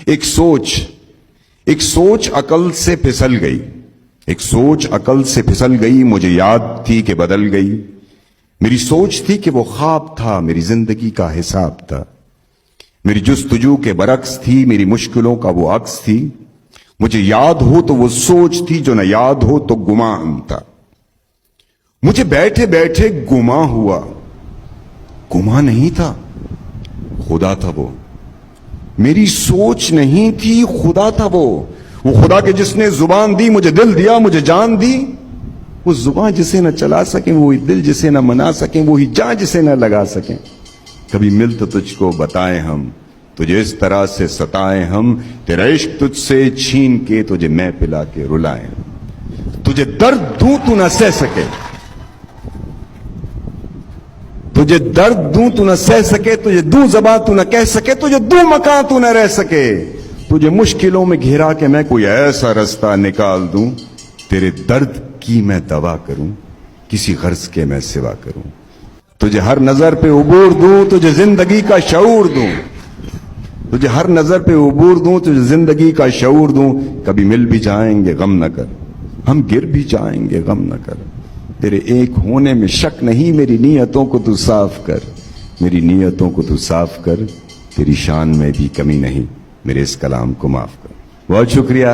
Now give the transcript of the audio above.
ایک سوچ عقل سے پھسل گئی، ایک سوچ عقل سے پھسل گئی، مجھے یاد تھی کہ بدل گئی۔ میری سوچ تھی کہ وہ خواب تھا، میری زندگی کا حساب تھا، میری جستجو کے برعکس تھی، میری مشکلوں کا وہ عکس تھی۔ مجھے یاد ہو تو وہ سوچ تھی، جو نہ یاد ہو تو گمان تھا۔ مجھے بیٹھے بیٹھے گما ہوا، گما نہیں تھا، خدا تھا وہ۔ میری سوچ نہیں تھی، خدا تھا وہ خدا کے جس نے زبان دی، مجھے دل دیا، مجھے جان دی۔ وہ زبان جسے نہ چلا سکیں، وہی دل جسے نہ منا سکیں، وہی جان جسے نہ لگا سکیں۔ کبھی مل تو تجھ کو بتائیں ہم، تجھے اس طرح سے ستائیں ہم، تیرا عشق تجھ سے چھین کے تجھے میں پلا کے رلائیں۔ تجھے درد دوں تو نہ سہ سکے، تجھے درد دوں تو نہ سہ سکے، تجھے دوں زباں تو نہ کہہ سکے، تجھے دوں مکان تو نہ رہ سکے۔ تجھے مشکلوں میں گھیرا کے میں کوئی ایسا رستہ نکال دوں، تیرے درد کی میں دوا کروں، کسی غرض کے میں سوا کروں۔ تجھے ہر نظر پہ عبور دوں، تجھے زندگی کا شعور دوں، تجھے ہر نظر پہ عبور دوں، تجھے زندگی کا شعور دوں۔ کبھی مل بھی جائیں گے غم نہ کر، ہم گر بھی جائیں گے غم نہ کر۔ تیرے ایک ہونے میں شک نہیں، میری نیتوں کو تو صاف کر، میری نیتوں کو تو صاف کر۔ تیری شان میں بھی کمی نہیں، میرے اس کلام کو معاف کر۔ بہت شکریہ۔